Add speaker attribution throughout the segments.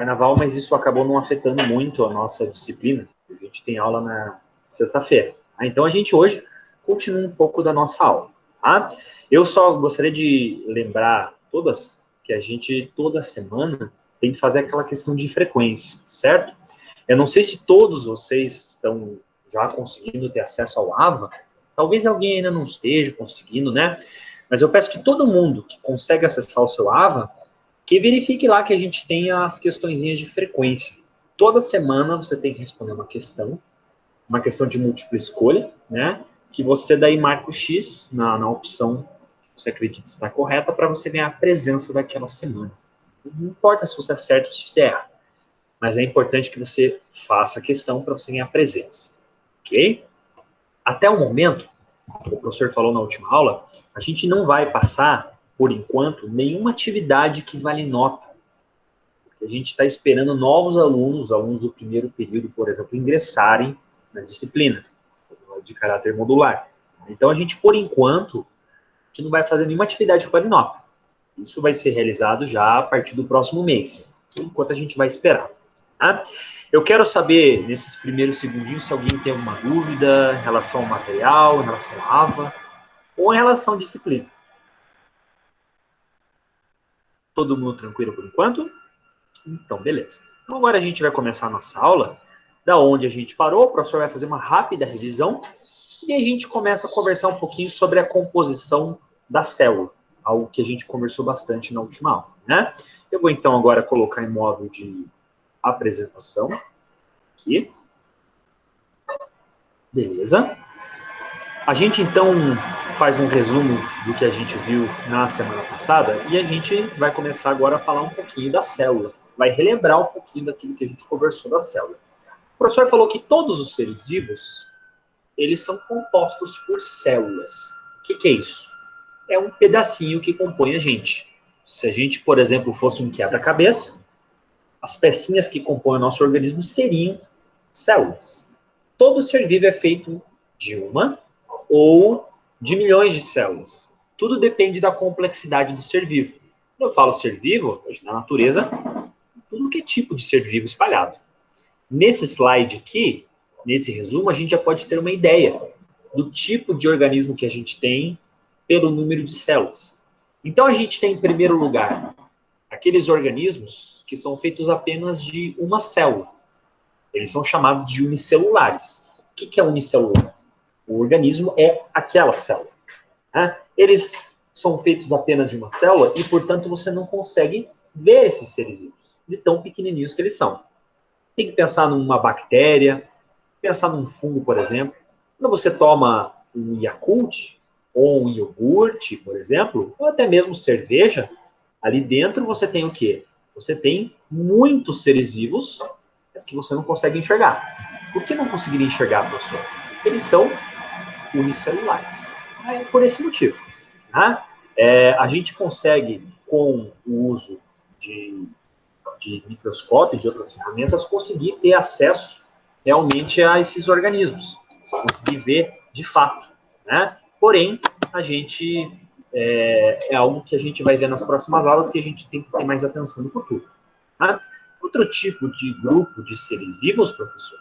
Speaker 1: carnaval, mas isso acabou não afetando muito a nossa disciplina. A gente tem aula na sexta-feira. Tá? Então, a gente hoje continua um pouco da nossa aula. Tá? Eu só gostaria de lembrar todas que a gente, toda semana, tem que fazer aquela questão de frequência, certo? Eu não sei se todos vocês estão já conseguindo ter acesso ao AVA. Talvez alguém ainda não esteja conseguindo, né? Mas eu peço que todo mundo que consegue acessar o seu AVA, que verifique lá que a gente tem as questõezinhas de frequência. Toda semana você tem que responder uma questão de múltipla escolha, né? Que você daí marca o X na opção que você acredita estar correta para você ganhar a presença daquela semana. Não importa se você acerta ou se você erra, mas é importante que você faça a questão para você ganhar presença, ok? Até o momento, o professor falou na última aula, a gente não vai passar, por enquanto, nenhuma atividade que vale nota. A gente está esperando novos alunos do primeiro período, por exemplo, ingressarem na disciplina de caráter modular. Então, a gente, por enquanto, a gente não vai fazer nenhuma atividade que vale nota. Isso vai ser realizado já a partir do próximo mês, enquanto a gente vai esperar. Tá? Eu quero saber, nesses primeiros segundinhos, se alguém tem alguma dúvida em relação ao material, em relação ao AVA, ou em relação à disciplina. Todo mundo tranquilo por enquanto? Então, beleza. Então, agora a gente vai começar a nossa aula, da onde a gente parou, o professor vai fazer uma rápida revisão, e a gente começa a conversar um pouquinho sobre a composição da célula, algo que a gente conversou bastante na última aula, né? Eu vou, então, agora colocar em modo de apresentação, aqui. Beleza. A gente, então, faz um resumo do que a gente viu na semana passada e a gente vai começar agora a falar um pouquinho da célula. Vai relembrar um pouquinho daquilo que a gente conversou da célula. O professor falou que todos os seres vivos, eles são compostos por células. O que é isso? É um pedacinho que compõe a gente. Se a gente, por exemplo, fosse um quebra-cabeça, as pecinhas que compõem o nosso organismo seriam células. Todo ser vivo é feito de uma ou de milhões de células. Tudo depende da complexidade do ser vivo. Quando eu falo ser vivo, hoje na natureza, tudo que é tipo de ser vivo espalhado. Nesse slide aqui, nesse resumo, a gente já pode ter uma ideia do tipo de organismo que a gente tem pelo número de células. Então, a gente tem, em primeiro lugar, aqueles organismos que são feitos apenas de uma célula. Eles são chamados de unicelulares. O que é unicelular? O organismo é aquela célula. Né? Eles são feitos apenas de uma célula e, portanto, você não consegue ver esses seres vivos, de tão pequenininhos que eles são. Tem que pensar numa bactéria, pensar num fungo, por exemplo. Quando você toma um Yakult ou um iogurte, por exemplo, ou até mesmo cerveja, ali dentro você tem o quê? Você tem muitos seres vivos que você não consegue enxergar. Por que não conseguiria enxergar, professor? Eles são unicelulares. É por esse motivo. Tá? A gente consegue, com o uso de microscópio e de outras ferramentas, conseguir ter acesso realmente a esses organismos. Conseguir ver de fato. Né? Porém, a gente é algo que a gente vai ver nas próximas aulas que a gente tem que ter mais atenção no futuro. Tá? Outro tipo de grupo de seres vivos, professor,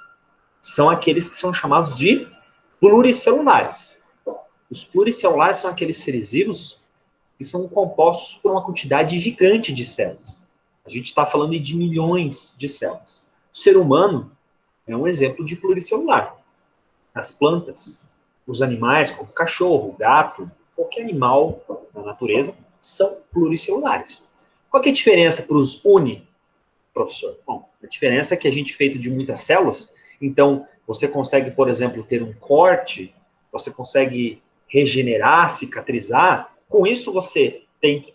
Speaker 1: são aqueles que são chamados de pluricelulares. Os pluricelulares são aqueles seres vivos que são compostos por uma quantidade gigante de células. A gente está falando de milhões de células. O ser humano é um exemplo de pluricelular. As plantas, os animais, como cachorro, gato, qualquer animal da natureza, são pluricelulares. Qual que é a diferença para os professor? Bom, a diferença é que a gente é feito de muitas células, então você consegue, por exemplo, ter um corte, você consegue regenerar, cicatrizar, com isso você tem que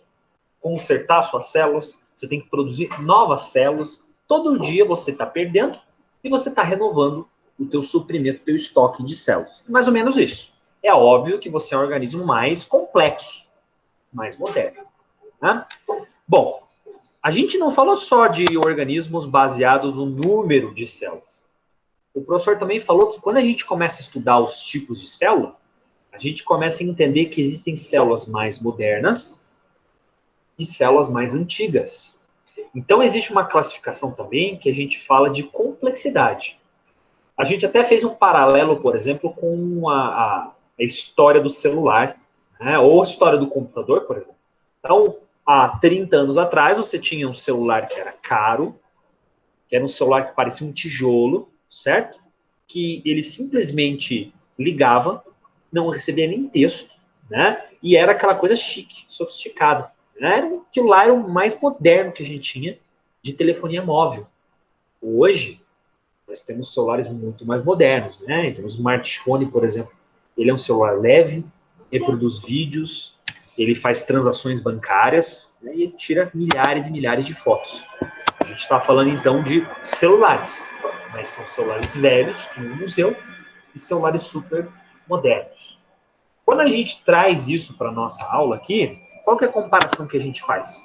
Speaker 1: consertar suas células, você tem que produzir novas células, todo dia você está perdendo e você está renovando o teu suprimento, o teu estoque de células. Mais ou menos isso. É óbvio que você é um organismo mais complexo, mais moderno. Né? Bom, a gente não falou só de organismos baseados no número de células. O professor também falou que quando a gente começa a estudar os tipos de célula, a gente começa a entender que existem células mais modernas e células mais antigas. Então, existe uma classificação também que a gente fala de complexidade. A gente até fez um paralelo, por exemplo, com a história do celular, né? Ou a história do computador, por exemplo. Então, há 30 anos atrás, você tinha um celular que era caro, que era um celular que parecia um tijolo, certo? Que ele simplesmente ligava, não recebia nem texto, né? E era aquela coisa chique, sofisticada. Né? Aquilo lá era o mais moderno que a gente tinha de telefonia móvel. Hoje, nós temos celulares muito mais modernos, né? Então, o smartphone, por exemplo, ele é um celular leve, reproduz vídeos, ele faz transações bancárias, né? E ele tira milhares e milhares de fotos. A gente está falando, então, de celulares, mas são celulares velhos, que no museu, e celulares super modernos. Quando a gente traz isso para a nossa aula aqui, qual que é a comparação que a gente faz?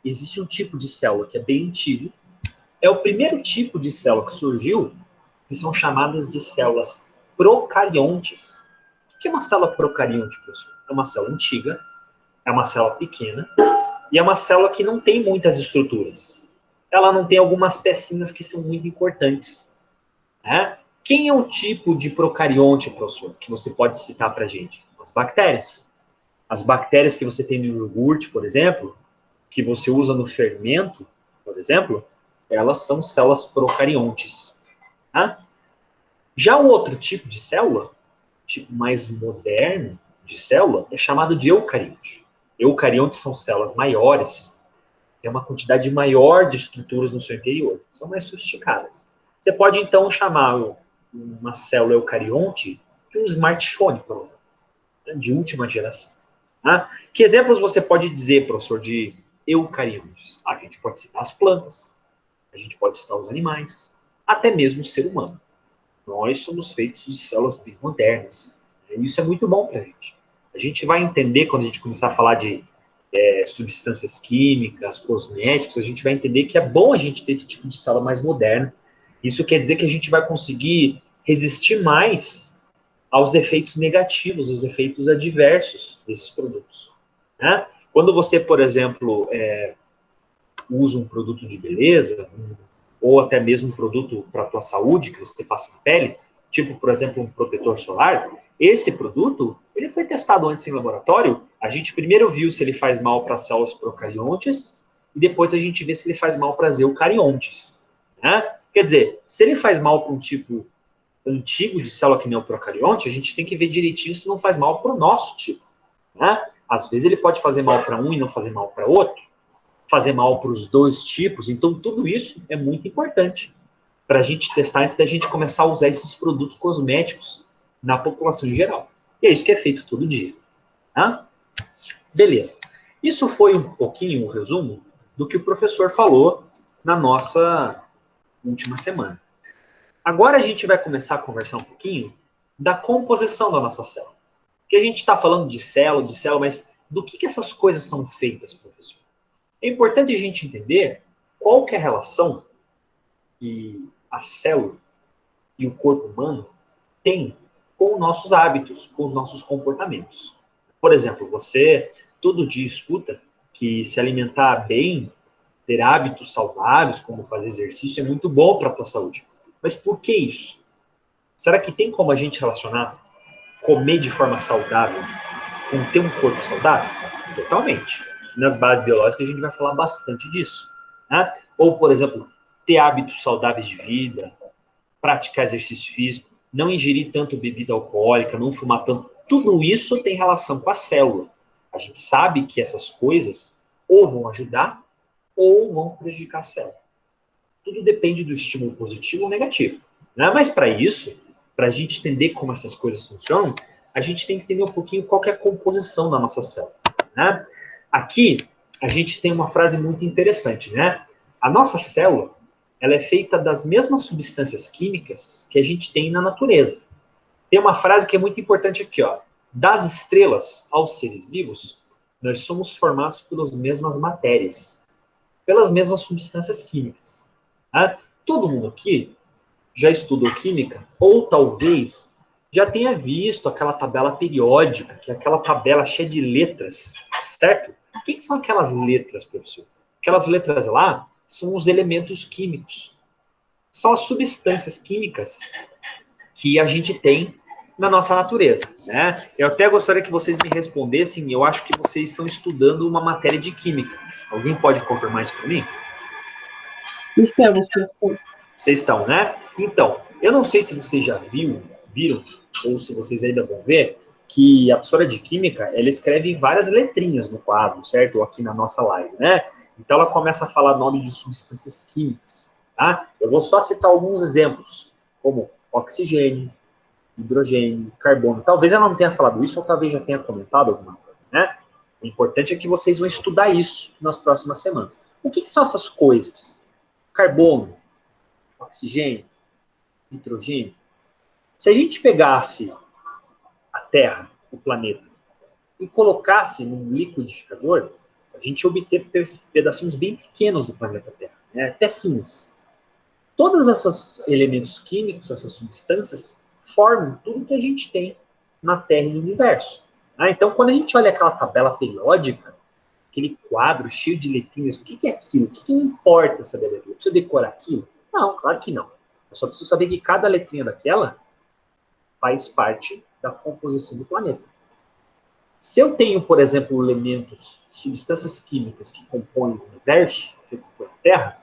Speaker 1: Existe um tipo de célula que é bem antigo, é o primeiro tipo de célula que surgiu, que são chamadas de células procariontes. O que é uma célula procarionte, professor? É uma célula antiga, é uma célula pequena, e é uma célula que não tem muitas estruturas. Ela não tem algumas pecinhas que são muito importantes. Né? Quem é o tipo de procarionte, professor, que você pode citar para a gente? As bactérias. As bactérias que você tem no iogurte, por exemplo, que você usa no fermento, por exemplo, elas são células procariontes. Tá? Já o outro tipo de célula, tipo mais moderno de célula, é chamado de eucarionte. Eucariontes são células maiores, tem uma quantidade maior de estruturas no seu interior, são mais sofisticadas. Você pode, então, chamar uma célula eucarionte de um smartphone, por exemplo, né, de última geração. Tá? Que exemplos você pode dizer, professor, de eucariontes? A gente pode citar as plantas, a gente pode citar os animais, até mesmo o ser humano. Nós somos feitos de células bem modernas. E isso é muito bom para a gente. A gente vai entender, quando a gente começar a falar de substâncias químicas, cosméticos, a gente vai entender que é bom a gente ter esse tipo de célula mais moderna. Isso quer dizer que a gente vai conseguir resistir mais aos efeitos negativos, aos efeitos adversos desses produtos. Né? Quando você, por exemplo, usa um produto de beleza, ou até mesmo um produto para a tua saúde, que você passa na pele, tipo, por exemplo, um protetor solar, esse produto, ele foi testado antes em laboratório, a gente primeiro viu se ele faz mal para células procariontes, e depois a gente vê se ele faz mal para as eucariontes. Né? Quer dizer, se ele faz mal para um tipo antigo de célula que nem o procarionte, a gente tem que ver direitinho se não faz mal para o nosso tipo. Né? Às vezes ele pode fazer mal para um e não fazer mal para outro, fazer mal para os dois tipos. Então, tudo isso é muito importante para a gente testar antes da gente começar a usar esses produtos cosméticos na população em geral. E é isso que é feito todo dia. Tá? Beleza. Isso foi um pouquinho o resumo do que o professor falou na nossa última semana. Agora a gente vai começar a conversar um pouquinho da composição da nossa célula. Porque a gente está falando de célula, mas do que essas coisas são feitas, professor? É importante a gente entender qual que é a relação que a célula e o corpo humano têm com os nossos hábitos, com os nossos comportamentos. Por exemplo, você todo dia escuta que se alimentar bem, ter hábitos saudáveis, como fazer exercício, é muito bom para a tua saúde. Mas por que isso? Será que tem como a gente relacionar comer de forma saudável com ter um corpo saudável? Totalmente. Nas bases biológicas a gente vai falar bastante disso. Né? Ou, por exemplo, ter hábitos saudáveis de vida, praticar exercício físico, não ingerir tanto bebida alcoólica, não fumar tanto. Tudo isso tem relação com a célula. A gente sabe que essas coisas ou vão ajudar ou vão prejudicar a célula. Tudo depende do estímulo positivo ou negativo. Né? Mas para isso, para a gente entender como essas coisas funcionam, a gente tem que entender um pouquinho qual que é a composição da nossa célula. Né? Aqui, a gente tem uma frase muito interessante. Né? A nossa célula ela é feita das mesmas substâncias químicas que a gente tem na natureza. Tem uma frase que é muito importante aqui, ó. Das estrelas aos seres vivos, nós somos formados pelas mesmas matérias, pelas mesmas substâncias químicas. Tá? Todo mundo aqui já estudou química, ou talvez já tenha visto aquela tabela periódica, que é aquela tabela cheia de letras, certo? O que são aquelas letras, professor? Aquelas letras lá são os elementos químicos. São as substâncias químicas que a gente tem na nossa natureza, né? Eu até gostaria que vocês me respondessem, eu acho que vocês estão estudando uma matéria de química. Alguém pode confirmar isso para mim?
Speaker 2: Estamos, professor.
Speaker 1: Vocês estão, né? Então, eu não sei se vocês já viram, ou se vocês ainda vão ver, que a professora de química, ela escreve várias letrinhas no quadro, certo? Ou aqui na nossa live, né? Então, ela começa a falar nome de substâncias químicas, tá? Eu vou só citar alguns exemplos, como oxigênio, hidrogênio, carbono. Talvez ela não tenha falado isso, ou talvez já tenha comentado alguma coisa, né? O importante é que vocês vão estudar isso nas próximas semanas. O que são essas coisas? Carbono, oxigênio, nitrogênio. Se a gente pegasse a Terra, o planeta, e colocasse num liquidificador, a gente obter pedacinhos bem pequenos do planeta Terra, né? Pecinhas. Todos esses elementos químicos, essas substâncias, formam tudo que a gente tem na Terra e no universo. Então, quando a gente olha aquela tabela periódica, aquele quadro cheio de letrinhas, o que é aquilo? O que importa saber daquilo? Precisa decorar aquilo? Não, claro que não. Eu só preciso saber que cada letrinha daquela faz parte da composição do planeta. Se eu tenho, por exemplo, elementos, substâncias químicas que compõem o universo, que compõem a Terra,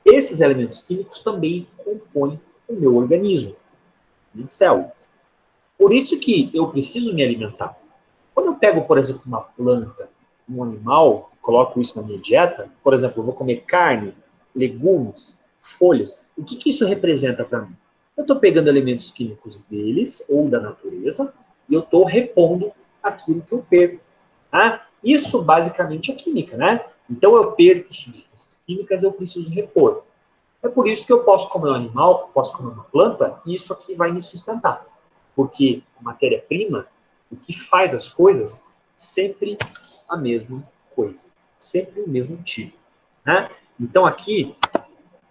Speaker 1: esses elementos químicos também compõem o meu organismo, minha célula. Por isso que eu preciso me alimentar. Quando eu pego, por exemplo, uma planta, um animal, coloco isso na minha dieta, por exemplo, eu vou comer carne, legumes, folhas, o que isso representa para mim? Eu estou pegando elementos químicos deles, ou da natureza, e eu estou repondo aquilo que eu perco. Isso basicamente é química, né? Então eu perco substâncias químicas, eu preciso repor. É por isso que eu posso comer um animal, posso comer uma planta, e isso aqui vai me sustentar. Porque a matéria-prima, o que faz as coisas, sempre a mesma coisa. Sempre o mesmo tipo. Né? Então aqui,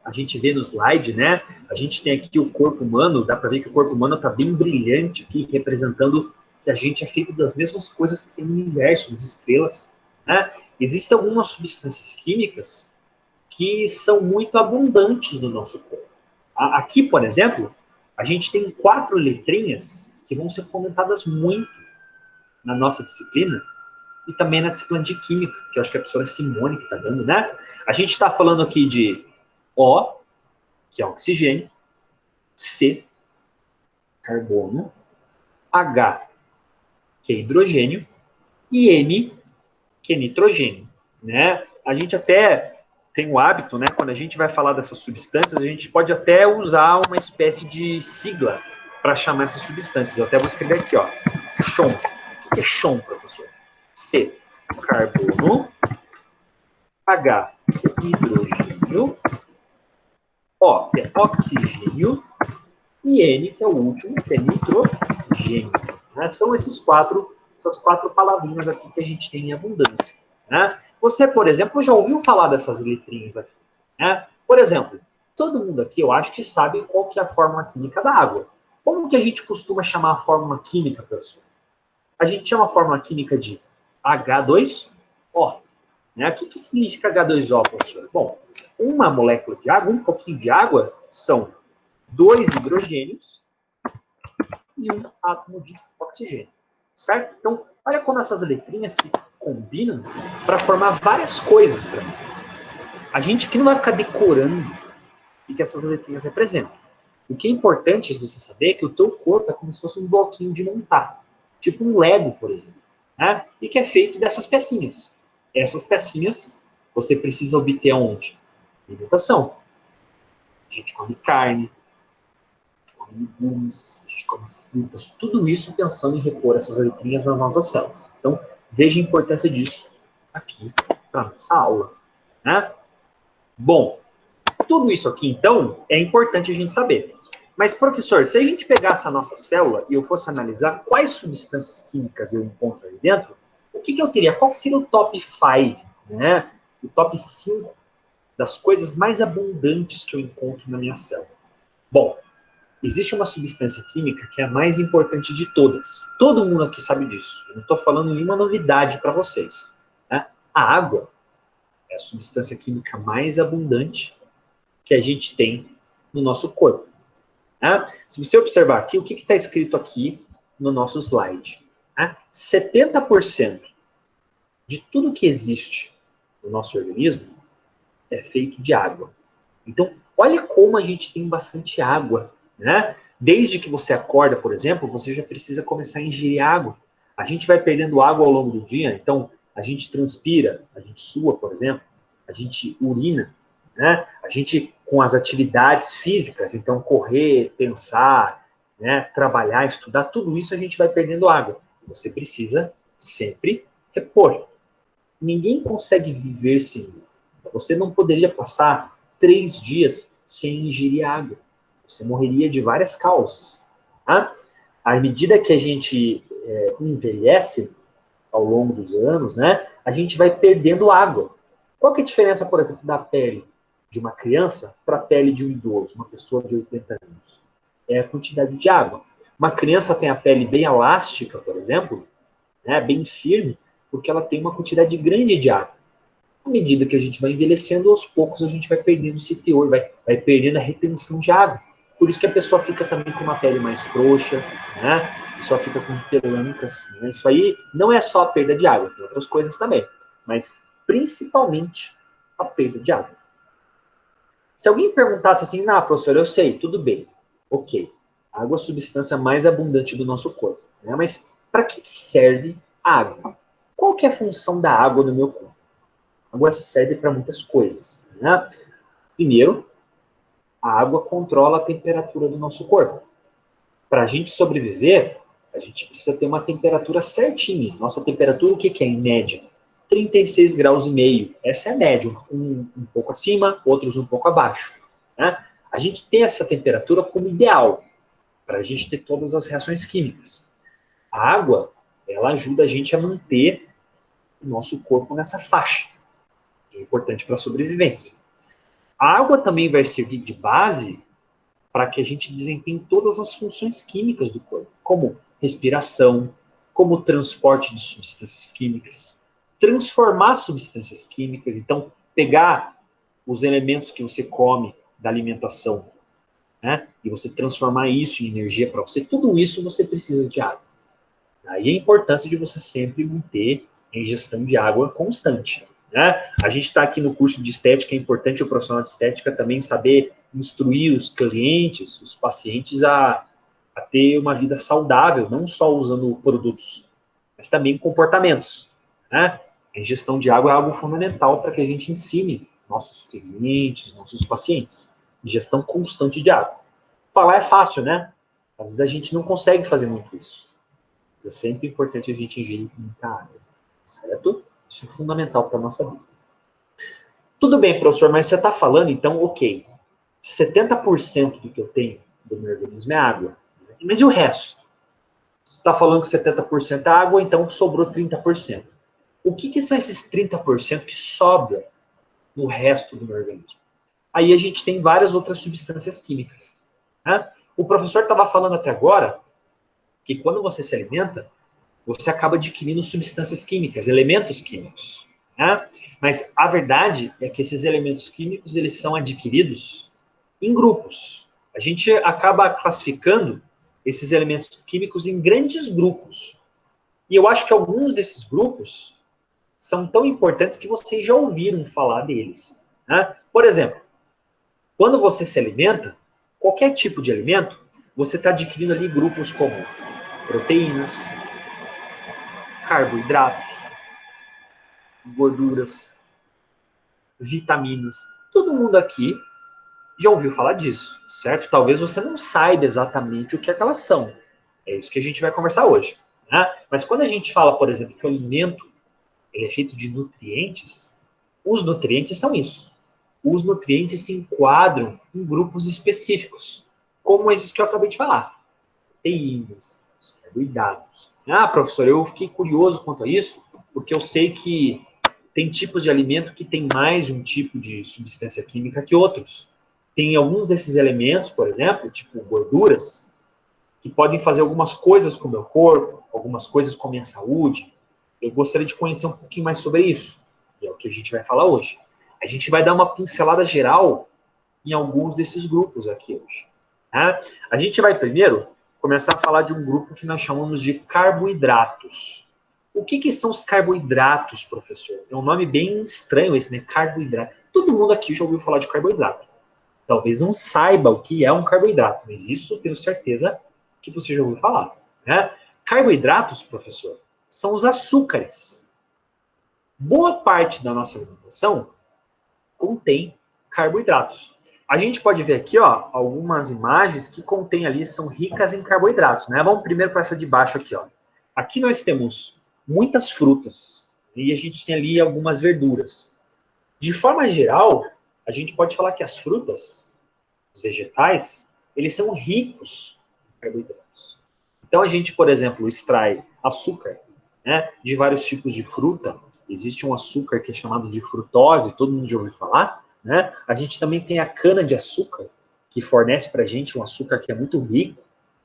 Speaker 1: a gente vê no slide, né? A gente tem aqui o corpo humano, dá para ver que o corpo humano está bem brilhante aqui, representando que a gente é feito das mesmas coisas que tem no universo, das estrelas. Né? Existem algumas substâncias químicas que são muito abundantes no nosso corpo. Aqui, por exemplo, a gente tem 4 letrinhas que vão ser comentadas muito na nossa disciplina e também na disciplina de Química, que eu acho que é a professora Simone que está dando, né? A gente está falando aqui de O, que é oxigênio, C, carbono, H, que é hidrogênio, e N, que é nitrogênio, né? A gente até tem o hábito, né, quando a gente vai falar dessas substâncias, a gente pode até usar uma espécie de sigla para chamar essas substâncias. Eu até vou escrever aqui, ó, CHON. O que é CHON, professor? C, carbono, H, hidrogênio, O, que é oxigênio, e N, que é o último, que é nitrogênio. Né? São essas quatro palavrinhas aqui que a gente tem em abundância. Né? Você, por exemplo, já ouviu falar dessas letrinhas aqui. Né? Por exemplo, todo mundo aqui, eu acho que sabe qual que é a fórmula química da água. Como que a gente costuma chamar a fórmula química, professor? A gente chama a fórmula química de H2O. Né? O que significa H2O, professor? Bom, uma molécula de água, um pouquinho de água, são 2 hidrogênios e um átomo de oxigênio. Certo? Então, olha como essas letrinhas se combinam para formar várias coisas para mim. A gente aqui não vai ficar decorando o que essas letrinhas representam. O que é importante você saber é que o teu corpo é como se fosse um bloquinho de montar. Tipo um Lego, por exemplo. Né? E que é feito dessas pecinhas. Essas pecinhas você precisa obter onde? Alimentação. A gente come carne, legumes, a gente come frutas, tudo isso pensando em repor essas letrinhas nas nossas células. Então, veja a importância disso aqui para a nossa aula. Né? Bom, tudo isso aqui, então, é importante a gente saber. Mas, professor, se a gente pegasse a nossa célula e eu fosse analisar quais substâncias químicas eu encontro ali dentro, o que eu teria? Qual que seria o top 5, né? O top 5 das coisas mais abundantes que eu encontro na minha célula? Bom, existe uma substância química que é a mais importante de todas. Todo mundo aqui sabe disso. Eu não estou falando nenhuma novidade para vocês. Né? A água a substância química mais abundante que a gente tem no nosso corpo. Tá? Se você observar aqui, o que está escrito aqui no nosso slide? Tá? 70% de tudo que existe no nosso organismo é feito de água. Então, olha como a gente tem bastante água, né? Desde que você acorda, por exemplo, você já precisa começar a ingerir água. A gente vai perdendo água ao longo do dia, então a gente transpira, a gente sua, por exemplo, a gente urina, né? A gente, com as atividades físicas, então correr, pensar, né, trabalhar, estudar, tudo isso a gente vai perdendo água. Você precisa sempre repor. Ninguém consegue viver sem água. Você não poderia passar 3 dias sem ingerir água. Você morreria de várias causas. Tá? À medida que a gente envelhece ao longo dos anos, né, a gente vai perdendo água. Qual que é a diferença, por exemplo, da pele de uma criança para a pele de um idoso, uma pessoa de 80 anos? É a quantidade de água. Uma criança tem a pele bem elástica, por exemplo, né, bem firme, porque ela tem uma quantidade grande de água. À medida que a gente vai envelhecendo, aos poucos a gente vai perdendo esse teor, vai perdendo a retenção de água. Por isso que a pessoa fica também com uma pele mais frouxa, né? A pessoa fica com pelancas. Né? Isso aí não é só a perda de água, tem outras coisas também. Mas principalmente a perda de água. Se alguém perguntasse assim, professor, eu sei, tudo bem. Ok, a água é a substância mais abundante do nosso corpo. Né? Mas para que serve a água? Qual que é a função da água no meu corpo? A água serve para muitas coisas. Né? Primeiro, a água controla a temperatura do nosso corpo. Para a gente sobreviver, a gente precisa ter uma temperatura certinha. Nossa temperatura, o que é em média? 36 graus e meio. Essa é a média. Um pouco acima, outros um pouco abaixo. Né? A gente tem essa temperatura como ideal para a gente ter todas as reações químicas. A água, ela ajuda a gente a manter o nosso corpo nessa faixa. Que é importante para a sobrevivência. A água também vai servir de base para que a gente desempenhe todas as funções químicas do corpo, como respiração, como transporte de substâncias químicas, transformar substâncias químicas, então pegar os elementos que você come da alimentação, né, e você transformar isso em energia para você, tudo isso você precisa de água. Aí a importância de você sempre manter a ingestão de água constante. Né? A gente está aqui no curso de estética, é importante o profissional de estética também saber instruir os clientes, os pacientes a ter uma vida saudável, não só usando produtos, mas também comportamentos. Né? A ingestão de água é algo fundamental para que a gente ensine nossos clientes, nossos pacientes. Ingestão constante de água. Falar é fácil, né? Às vezes a gente não consegue fazer muito isso. Mas é sempre importante a gente ingerir muita água, certo? Isso é fundamental para a nossa vida. Tudo bem, professor, mas você está falando, então, ok, 70% do que eu tenho do meu organismo é água. Mas e o resto? Você está falando que 70% é água, então sobrou 30%. O que são esses 30% que sobra no resto do meu organismo? Aí a gente tem várias outras substâncias químicas. Né? O professor estava falando até agora que quando você se alimenta, você acaba adquirindo substâncias químicas, elementos químicos. Né? Mas a verdade é que esses elementos químicos eles são adquiridos em grupos. A gente acaba classificando esses elementos químicos em grandes grupos. E eu acho que alguns desses grupos são tão importantes que vocês já ouviram falar deles. Né? Por exemplo, quando você se alimenta, qualquer tipo de alimento, você está adquirindo ali grupos como proteínas, carboidratos, gorduras, vitaminas. Todo mundo aqui já ouviu falar disso, certo? Talvez você não saiba exatamente o que é que elas são. É isso que a gente vai conversar hoje. Né? Mas quando a gente fala, por exemplo, que o alimento ele é feito de nutrientes, os nutrientes são isso. Os nutrientes se enquadram em grupos específicos, como esses que eu acabei de falar. Proteínas, os carboidratos. Professor, eu fiquei curioso quanto a isso, porque eu sei que tem tipos de alimento que tem mais de um tipo de substância química que outros. Tem alguns desses elementos, por exemplo, tipo gorduras, que podem fazer algumas coisas com o meu corpo, algumas coisas com a minha saúde. Eu gostaria de conhecer um pouquinho mais sobre isso. E é o que a gente vai falar hoje. A gente vai dar uma pincelada geral em alguns desses grupos aqui hoje. Tá? A gente vai primeiro começar a falar de um grupo que nós chamamos de carboidratos. O que são os carboidratos, professor? É um nome bem estranho esse, né? Carboidrato. Todo mundo aqui já ouviu falar de carboidrato. Talvez não saiba o que é um carboidrato, mas isso eu tenho certeza que você já ouviu falar. Né? Carboidratos, professor, são os açúcares. Boa parte da nossa alimentação contém carboidratos. A gente pode ver aqui, ó, algumas imagens que contêm ali, são ricas em carboidratos, né? Vamos primeiro para essa de baixo aqui, ó. Aqui nós temos muitas frutas e a gente tem ali algumas verduras. De forma geral, a gente pode falar que as frutas, os vegetais, eles são ricos em carboidratos. Então a gente, por exemplo, extrai açúcar, né, de vários tipos de fruta. Existe um açúcar que é chamado de frutose, todo mundo já ouviu falar, né? A gente também tem a cana-de-açúcar, que fornece para a gente um açúcar que é muito rico,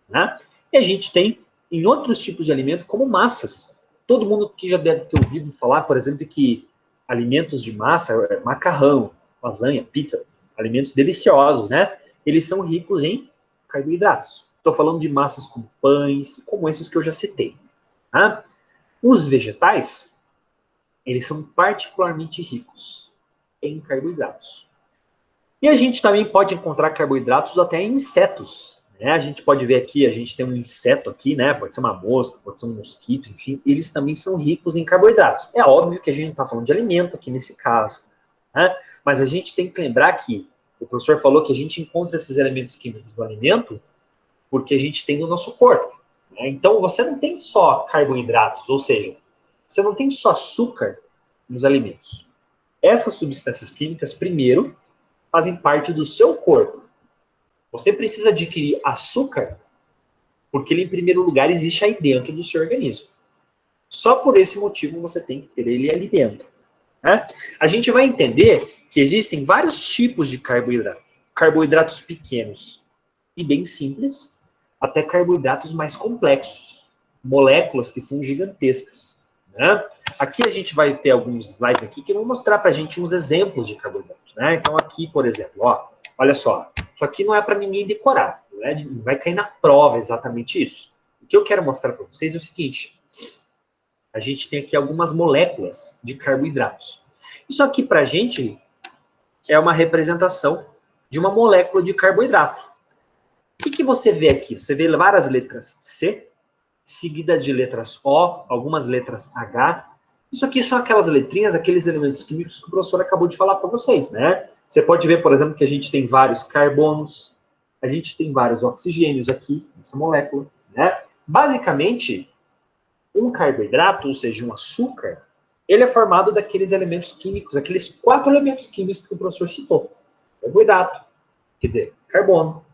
Speaker 1: né? E a gente tem em outros tipos de alimento, como massas. Todo mundo que já deve ter ouvido falar, por exemplo, que alimentos de massa, macarrão, lasanha, pizza, alimentos deliciosos, né? Eles são ricos em carboidratos. Estou falando de massas como pães, como esses que eu já citei. Tá? Os vegetais, eles são particularmente ricos em carboidratos. E a gente também pode encontrar carboidratos até em insetos. Né? A gente pode ver aqui, a gente tem um inseto aqui, né? Pode ser uma mosca, pode ser um mosquito, enfim, eles também são ricos em carboidratos. É óbvio que a gente está falando de alimento aqui nesse caso, né? Mas a gente tem que lembrar que o professor falou que a gente encontra esses elementos químicos do alimento porque a gente tem no nosso corpo. Né? Então, você não tem só carboidratos, ou seja, você não tem só açúcar nos alimentos. Essas substâncias químicas, primeiro, fazem parte do seu corpo. Você precisa adquirir açúcar porque ele, em primeiro lugar, existe aí dentro do seu organismo. Só por esse motivo você tem que ter ele ali dentro. Né? A gente vai entender que existem vários tipos de carboidrato. Carboidratos pequenos e bem simples, até carboidratos mais complexos. Moléculas que são gigantescas. Né? Aqui a gente vai ter alguns slides aqui que vão mostrar para a gente uns exemplos de carboidratos. Né? Então aqui, por exemplo, ó, olha só. Isso aqui não é para ninguém decorar. Né? Não vai cair na prova exatamente isso. O que eu quero mostrar para vocês é o seguinte. A gente tem aqui algumas moléculas de carboidratos. Isso aqui para a gente é uma representação de uma molécula de carboidrato. O que você vê aqui? Você vê várias letras C, seguidas de letras O, algumas letras H. Isso aqui são aquelas letrinhas, aqueles elementos químicos que o professor acabou de falar para vocês, né? Você pode ver, por exemplo, que a gente tem vários carbonos, a gente tem vários oxigênios aqui, nessa molécula, né? Basicamente, um carboidrato, ou seja, um açúcar, ele é formado daqueles elementos químicos, aqueles 4 elementos químicos que o professor citou. Carboidrato, quer dizer, carbono,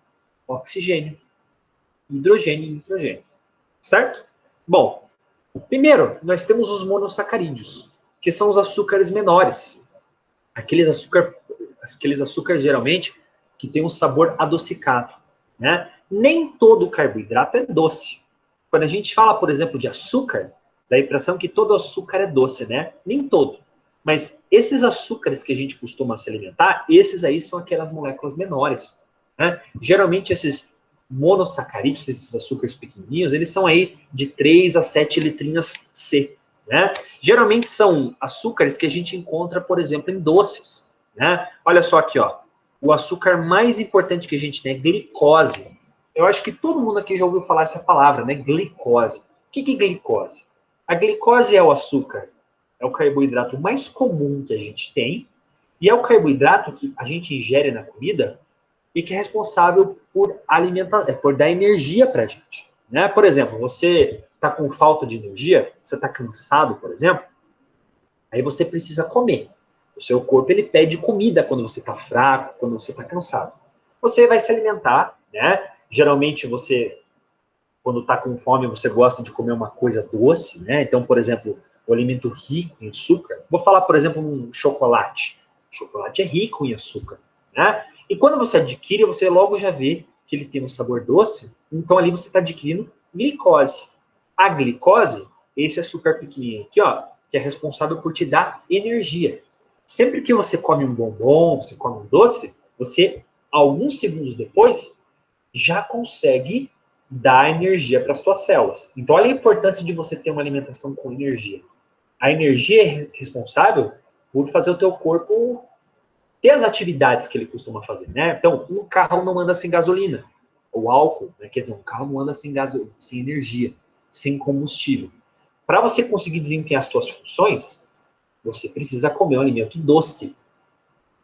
Speaker 1: oxigênio, hidrogênio e nitrogênio. Certo? Bom, primeiro, nós temos os monossacarídeos, que são os açúcares menores. Aqueles açúcares, geralmente, que têm um sabor adocicado. Né? Nem todo carboidrato é doce. Quando a gente fala, por exemplo, de açúcar, dá a impressão que todo açúcar é doce, né? Nem todo. Mas esses açúcares que a gente costuma se alimentar, esses aí são aquelas moléculas menores. Né? Geralmente, esses monossacarídeos, esses açúcares pequenininhos, eles são aí de 3 a 7 letrinhas C. Né? Geralmente são açúcares que a gente encontra, por exemplo, em doces. Né? Olha só aqui, ó. O açúcar mais importante que a gente tem é glicose. Eu acho que todo mundo aqui já ouviu falar essa palavra, né? Glicose. O que é glicose? A glicose é o açúcar, é o carboidrato mais comum que a gente tem, e é o carboidrato que a gente ingere na comida e que é responsável por alimentar, por dar energia para a gente. Né? Por exemplo, você está com falta de energia, você está cansado, por exemplo, aí você precisa comer. O seu corpo ele pede comida quando você está fraco, quando você está cansado. Você vai se alimentar, né? Geralmente você, quando está com fome, você gosta de comer uma coisa doce, né? Então, por exemplo, o alimento rico em açúcar. Vou falar, por exemplo, um chocolate. O chocolate é rico em açúcar, né? E quando você adquire, você logo já vê que ele tem um sabor doce, então ali você está adquirindo glicose. A glicose, esse açúcar pequenininho aqui, ó, que é responsável por te dar energia. Sempre que você come um bombom, você come um doce, você, alguns segundos depois, já consegue dar energia para as suas células. Então, olha a importância de você ter uma alimentação com energia. A energia é responsável por fazer o teu corpo ter as atividades que ele costuma fazer, né? Então, um carro não anda sem gasolina. O álcool, né? Quer dizer, um carro não anda sem gasolina, sem energia, sem combustível. Para você conseguir desempenhar as suas funções, você precisa comer um alimento doce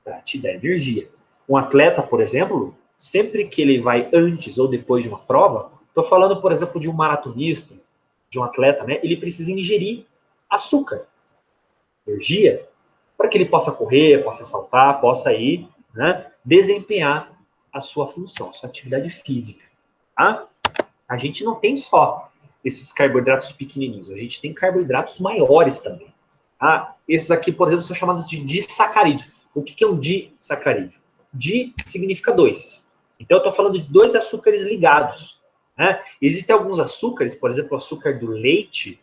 Speaker 1: para te dar energia. Um atleta, por exemplo, sempre que ele vai antes ou depois de uma prova, estou falando, por exemplo, de um maratonista, de um atleta, né? Ele precisa ingerir açúcar, energia, para que ele possa correr, possa saltar, possa ir, né, desempenhar a sua função, a sua atividade física. Tá? A gente não tem só esses carboidratos pequenininhos, a gente tem carboidratos maiores também. Tá? Esses aqui, por exemplo, são chamados de disacarídeos. O que é um disacarídeo? Di significa 2. Então, eu estou falando de 2 açúcares ligados. Né? Existem alguns açúcares, por exemplo, o açúcar do leite,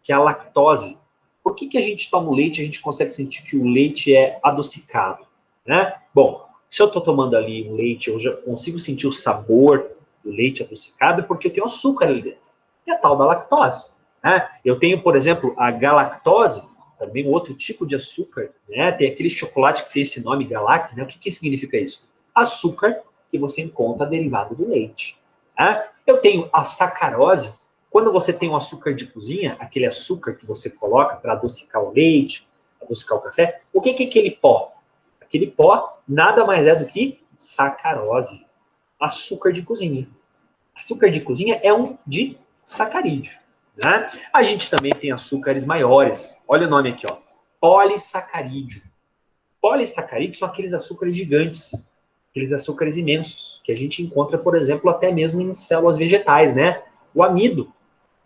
Speaker 1: que é a lactose. Por que a gente toma o leite e a gente consegue sentir que o leite é adocicado? Né? Bom, se eu estou tomando ali um leite, eu já consigo sentir o sabor do leite adocicado porque eu tenho açúcar ali dentro. É a tal da lactose. Né? Eu tenho, por exemplo, a galactose, também outro tipo de açúcar. Né? Tem aquele chocolate que tem esse nome Galact. Né? O que significa isso? Açúcar que você encontra derivado do leite. Né? Eu tenho a sacarose. Quando você tem um açúcar de cozinha, aquele açúcar que você coloca para adocicar o leite, adocicar o café, o que é aquele pó? Aquele pó nada mais é do que sacarose, açúcar de cozinha. Açúcar de cozinha é um disacarídeo. Né? A gente também tem açúcares maiores. Olha o nome aqui, ó. Polissacarídeo. Polissacarídeos são aqueles açúcares gigantes, aqueles açúcares imensos, que a gente encontra, por exemplo, até mesmo em células vegetais, né? O amido.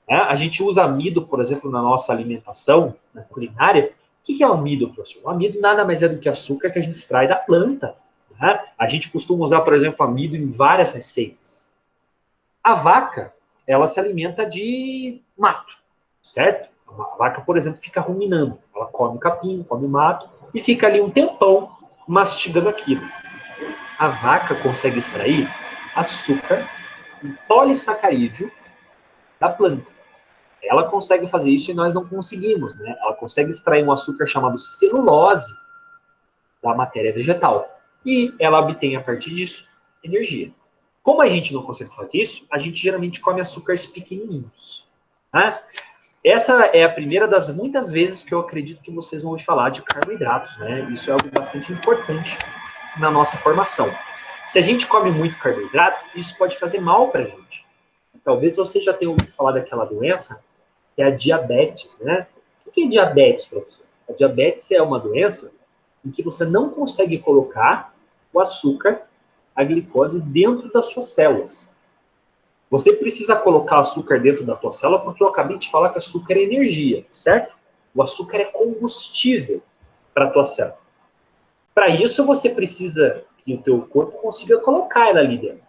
Speaker 1: A gente usa amido, por exemplo, na nossa alimentação, na culinária. O que é o amido, professor? O amido nada mais é do que açúcar que a gente extrai da planta. Né? A gente costuma usar, por exemplo, amido em várias receitas. A vaca, ela se alimenta de mato, certo? A vaca, por exemplo, fica ruminando. Ela come capim, come mato e fica ali um tempão mastigando aquilo. A vaca consegue extrair açúcar, um polissacarídeo da planta. Ela consegue fazer isso e nós não conseguimos, né? Ela consegue extrair um açúcar chamado celulose da matéria vegetal. E ela obtém, a partir disso, energia. Como a gente não consegue fazer isso, a gente geralmente come açúcares pequenininhos. Né? Essa é a primeira das muitas vezes que eu acredito que vocês vão ouvir falar de carboidratos. Né? Isso é algo bastante importante na nossa formação. Se a gente come muito carboidrato, isso pode fazer mal para a gente. Talvez você já tenha ouvido falar daquela doença, que é a diabetes, né? O que é diabetes, professor? A diabetes é uma doença em que você não consegue colocar o açúcar, a glicose, dentro das suas células. Você precisa colocar açúcar dentro da tua célula porque eu acabei de falar que açúcar é energia, certo? O açúcar é combustível para a tua célula. Para isso, você precisa que o teu corpo consiga colocar ela ali dentro.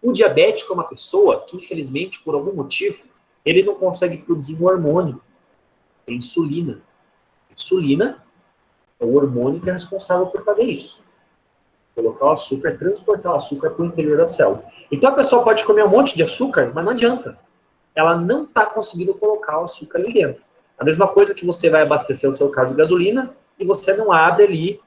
Speaker 1: O diabético é uma pessoa que, infelizmente, por algum motivo, ele não consegue produzir um hormônio, a insulina. A insulina é o hormônio que é responsável por fazer isso. Colocar o açúcar, transportar o açúcar para o interior da célula. Então a pessoa pode comer um monte de açúcar, mas não adianta. Ela não está conseguindo colocar o açúcar ali dentro. A mesma coisa que você vai abastecer o seu carro de gasolina e você não abre ali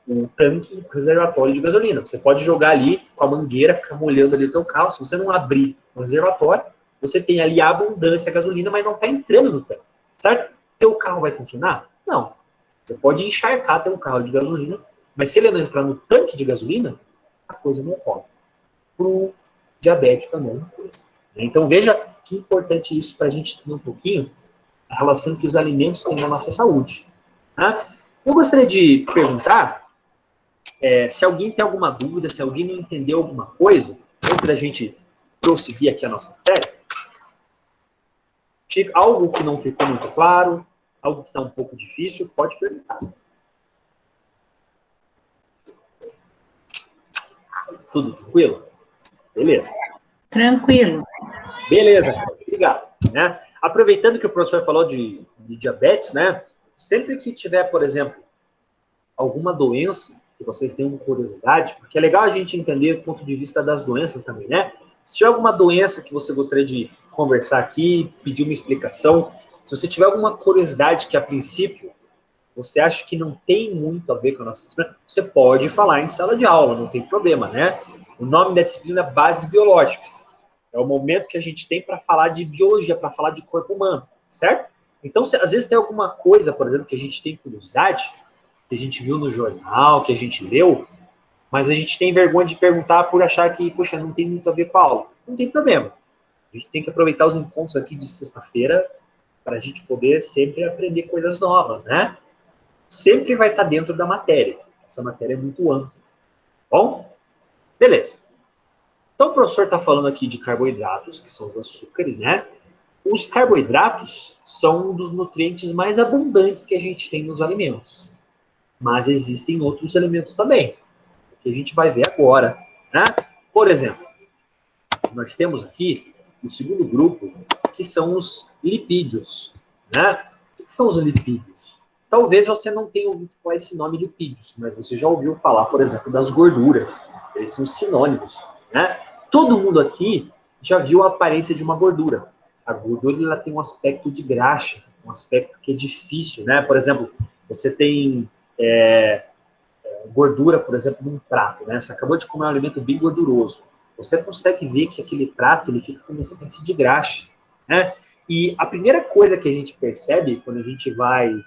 Speaker 1: o tanque reservatório de gasolina. Você pode jogar ali com a mangueira, ficar molhando ali o teu carro. Se você não abrir o reservatório, você tem ali a abundância de gasolina, mas não está entrando no tanque, certo? Teu carro vai funcionar? Não. Você pode encharcar teu carro de gasolina, mas se ele não entrar no tanque de gasolina, a coisa não ocorre. Para o diabético é a mesma coisa. Então veja que importante isso para a gente ter um pouquinho a relação que os alimentos têm na nossa saúde. Tá? Eu gostaria de perguntar se alguém tem alguma dúvida, se alguém não entendeu alguma coisa, antes da gente prosseguir aqui a nossa série. Algo que não ficou muito claro, algo que está um pouco difícil, pode perguntar. Tudo tranquilo? Beleza.
Speaker 2: Tranquilo.
Speaker 1: Beleza, obrigado. Né? Aproveitando que o professor falou de diabetes, né? sempre que tiver, por exemplo, alguma doença que vocês tenham curiosidade, porque é legal a gente entender o ponto de vista das doenças também, né? Se tiver alguma doença que você gostaria de conversar aqui, pedir uma explicação, se você tiver alguma curiosidade que a princípio você acha que não tem muito a ver com a nossa disciplina, você pode falar em sala de aula, não tem problema, né? O nome da disciplina é Bases Biológicas. É o momento que a gente tem para falar de biologia, para falar de corpo humano, certo? Então, às vezes tem alguma coisa, por exemplo, que a gente tem curiosidade, que a gente viu no jornal, que a gente leu, mas a gente tem vergonha de perguntar por achar que, poxa, não tem muito a ver com a aula. Não tem problema. A gente tem que aproveitar os encontros aqui de sexta-feira para a gente poder sempre aprender coisas novas, né? Sempre vai estar dentro da matéria. Essa matéria é muito ampla. Bom? Beleza. Então, o professor está falando aqui de carboidratos, que são os açúcares, né? Os carboidratos são um dos nutrientes mais abundantes que a gente tem nos alimentos. Mas existem outros alimentos também, que a gente vai ver agora, né? Por exemplo, nós temos aqui o segundo grupo, que são os lipídios, né? O que são os lipídios? Talvez você não tenha ouvido falar esse nome lipídios, mas você já ouviu falar, por exemplo, das gorduras. Eles são sinônimos, né? Todo mundo aqui já viu a aparência de uma gordura. A gordura ela tem um aspecto de graxa, um aspecto que é difícil, né? Por exemplo, você tem gordura, por exemplo, num prato, né? Você acabou de comer um alimento bem gorduroso. Você consegue ver que aquele prato ele fica com uma espécie de graxa, né? E a primeira coisa que a gente percebe quando a gente vai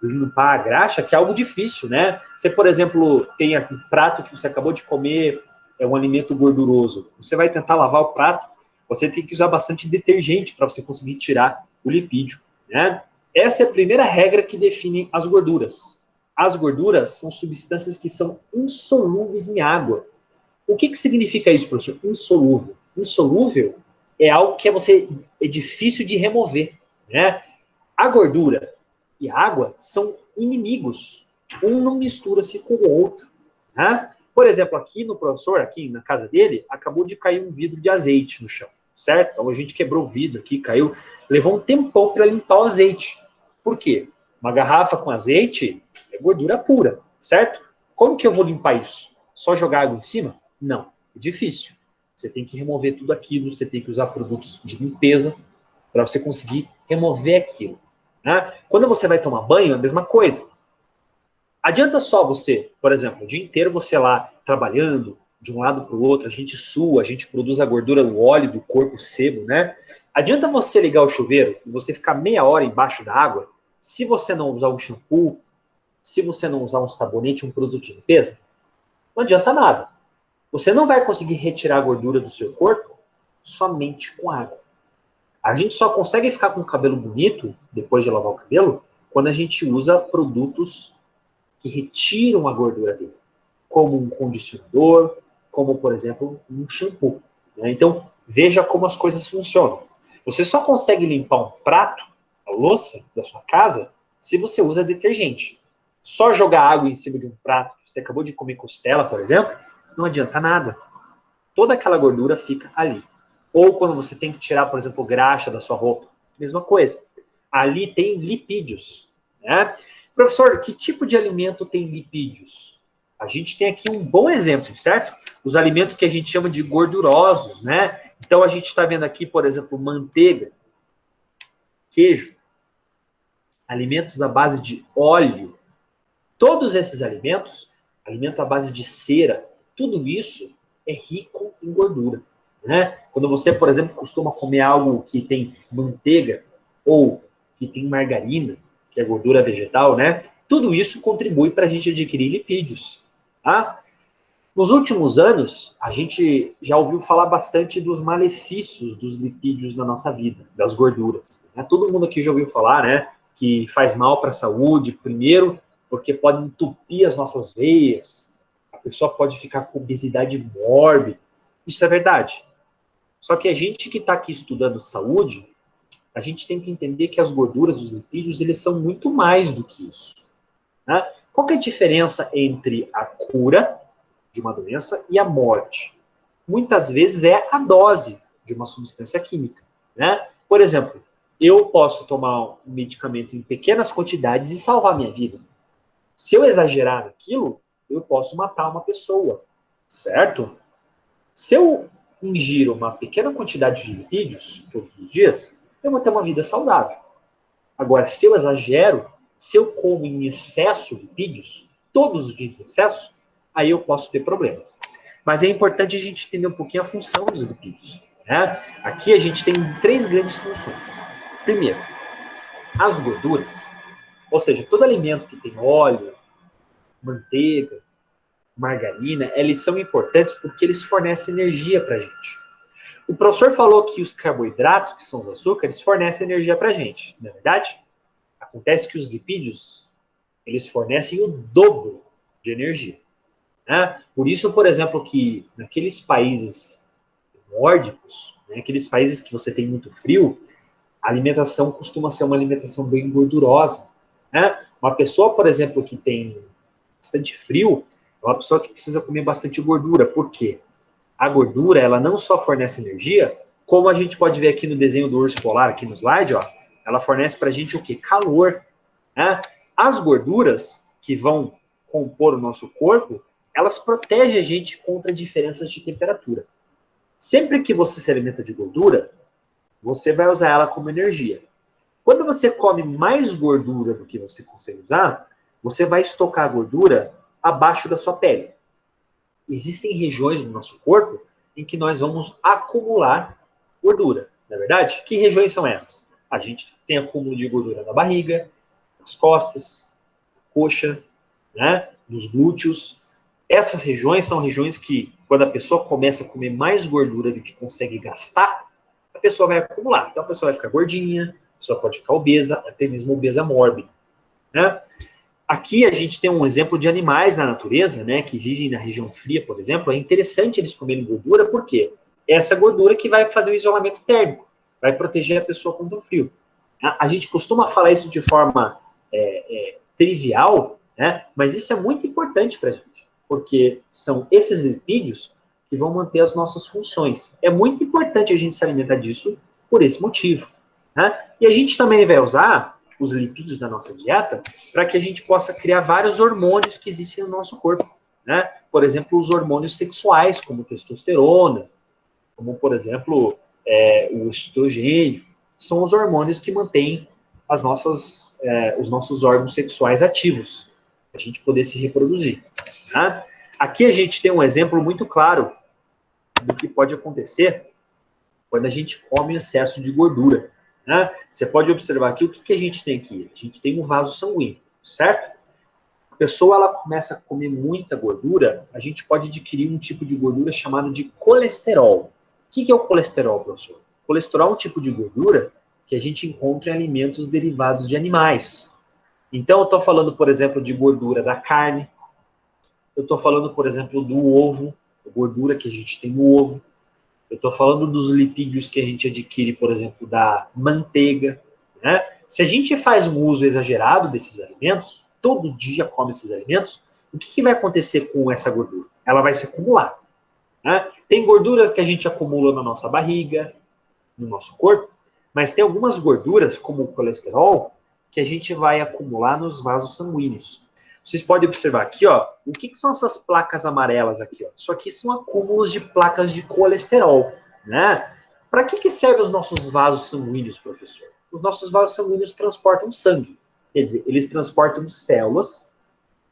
Speaker 1: limpar a graxa, que é algo difícil, né? Você, por exemplo, tem um prato que você acabou de comer, é um alimento gorduroso. Você vai tentar lavar o prato, você tem que usar bastante detergente para você conseguir tirar o lipídio, né? Essa é a primeira regra que define as gorduras. As gorduras são substâncias que são insolúveis em água. O que significa isso, professor? Insolúvel. Insolúvel é algo que é difícil de remover, né? A gordura e a água são inimigos. Um não mistura-se com o outro. Né? Por exemplo, aqui no professor, aqui na casa dele, acabou de cair um vidro de azeite no chão, certo? Então a gente quebrou o vidro aqui, caiu. Levou um tempão para limpar o azeite. Por quê? Uma garrafa com azeite é gordura pura, certo? Como que eu vou limpar isso? Só jogar água em cima? Não, é difícil. Você tem que remover tudo aquilo, você tem que usar produtos de limpeza para você conseguir remover aquilo. Né? Quando você vai tomar banho, é a mesma coisa. Adianta só você, por exemplo, o dia inteiro você lá trabalhando de um lado para o outro, a gente sua, a gente produz a gordura, o óleo do corpo, o sebo, né? Adianta você ligar o chuveiro e você ficar meia hora embaixo da água, se você não usar um shampoo, se você não usar um sabonete, um produto de limpeza, não adianta nada. Você não vai conseguir retirar a gordura do seu corpo somente com água. A gente só consegue ficar com o cabelo bonito, depois de lavar o cabelo, quando a gente usa produtos que retiram a gordura dele, como um condicionador, como, por exemplo, um shampoo. Né? Então, veja como as coisas funcionam. Você só consegue limpar um prato, a louça da sua casa, se você usa detergente. Só jogar água em cima de um prato, você acabou de comer costela, por exemplo, não adianta nada. Toda aquela gordura fica ali. Ou quando você tem que tirar, por exemplo, graxa da sua roupa, mesma coisa. Ali tem lipídios. Né? Professor, que tipo de alimento tem lipídios? A gente tem aqui um bom exemplo, certo? Os alimentos que a gente chama de gordurosos, né? Então a gente está vendo aqui, por exemplo, manteiga, queijo, alimentos à base de óleo. Todos esses alimentos, alimentos à base de cera, tudo isso é rico em gordura. Né? Quando você, por exemplo, costuma comer algo que tem manteiga ou que tem margarina, que é gordura vegetal, né? Tudo isso contribui para a gente adquirir lipídios. Tá? Nos últimos anos, a gente já ouviu falar bastante dos malefícios dos lipídios na nossa vida, das gorduras. Né? Todo mundo aqui já ouviu falar, né? Que faz mal para a saúde, primeiro, porque pode entupir as nossas veias, a pessoa pode ficar com obesidade mórbida. Isso é verdade. Só que a gente que está aqui estudando saúde, a gente tem que entender que as gorduras, os lipídios, eles são muito mais do que isso. Né? Qual que é a diferença entre a cura de uma doença e a morte? Muitas vezes é a dose de uma substância química. Né? Por exemplo, eu posso tomar um medicamento em pequenas quantidades e salvar minha vida. Se eu exagerar naquilo, eu posso matar uma pessoa, certo? Se eu ingiro uma pequena quantidade de lipídios todos os dias, eu vou ter uma vida saudável. Agora, se eu exagero, se eu como em excesso lipídios, todos os dias em excesso, aí eu posso ter problemas. Mas é importante a gente entender um pouquinho a função dos lipídios. Né? Aqui a gente tem 3 grandes funções. Primeiro, as gorduras, ou seja, todo alimento que tem óleo, manteiga, margarina, eles são importantes porque eles fornecem energia para a gente. O professor falou que os carboidratos, que são os açúcares, fornecem energia para a gente, não é verdade? Acontece que os lipídios, eles fornecem o dobro de energia. Né? Por isso, por exemplo, que naqueles países nórdicos, né, aqueles países que você tem muito frio, a alimentação costuma ser uma alimentação bem gordurosa. Né? Uma pessoa, por exemplo, que tem bastante frio, é uma pessoa que precisa comer bastante gordura. Por quê? A gordura, ela não só fornece energia, como a gente pode ver aqui no desenho do urso polar, aqui no slide, ó, ela fornece para a gente o quê? Calor. Né? As gorduras que vão compor o nosso corpo, elas protegem a gente contra diferenças de temperatura. Sempre que você se alimenta de gordura, você vai usar ela como energia. Quando você come mais gordura do que você consegue usar, você vai estocar a gordura abaixo da sua pele. Existem regiões do nosso corpo em que nós vamos acumular gordura, não é verdade? Que regiões são essas? A gente tem acúmulo de gordura na barriga, nas costas, na coxa, né? Nos glúteos. Essas regiões são regiões que, quando a pessoa começa a comer mais gordura do que consegue gastar, a pessoa vai acumular. Então a pessoa vai ficar gordinha, a pessoa pode ficar obesa, até mesmo obesa mórbida. Né? Aqui a gente tem um exemplo de animais na natureza, né, que vivem na região fria, por exemplo. É interessante eles comerem gordura, por quê? É essa gordura que vai fazer o isolamento térmico, vai proteger a pessoa contra o frio. A gente costuma falar isso de forma trivial, né, mas isso é muito importante para a gente, porque são esses lipídios que vão manter as nossas funções. É muito importante a gente se alimentar disso por esse motivo. Né? E a gente também vai usar os lipídios da nossa dieta para que a gente possa criar vários hormônios que existem no nosso corpo. Né? Por exemplo, os hormônios sexuais, como testosterona, como, por exemplo, o estrogênio, são os hormônios que mantêm os nossos órgãos sexuais ativos, para a gente poder se reproduzir. Tá? Aqui a gente tem um exemplo muito claro do que pode acontecer quando a gente come excesso de gordura. Né? Você pode observar aqui o que a gente tem aqui. A gente tem um vaso sanguíneo, certo? A pessoa ela começa a comer muita gordura, a gente pode adquirir um tipo de gordura chamado de colesterol. O que é o colesterol, professor? O colesterol é um tipo de gordura que a gente encontra em alimentos derivados de animais. Então, eu estou falando, por exemplo, de gordura da carne. Eu estou falando, por exemplo, do ovo, a gordura que a gente tem no ovo. Eu estou falando dos lipídios que a gente adquire, por exemplo, da manteiga. Né? Se a gente faz um uso exagerado desses alimentos, todo dia come esses alimentos, o que vai acontecer com essa gordura? Ela vai se acumular. Né? Tem gorduras que a gente acumula na nossa barriga, no nosso corpo, mas tem algumas gorduras, como o colesterol, que a gente vai acumular nos vasos sanguíneos. Vocês podem observar aqui, ó, o que são essas placas amarelas aqui? Ó? Isso aqui são acúmulos de placas de colesterol. Né? Para que servem os nossos vasos sanguíneos, professor? Os nossos vasos sanguíneos transportam sangue. Quer dizer, eles transportam células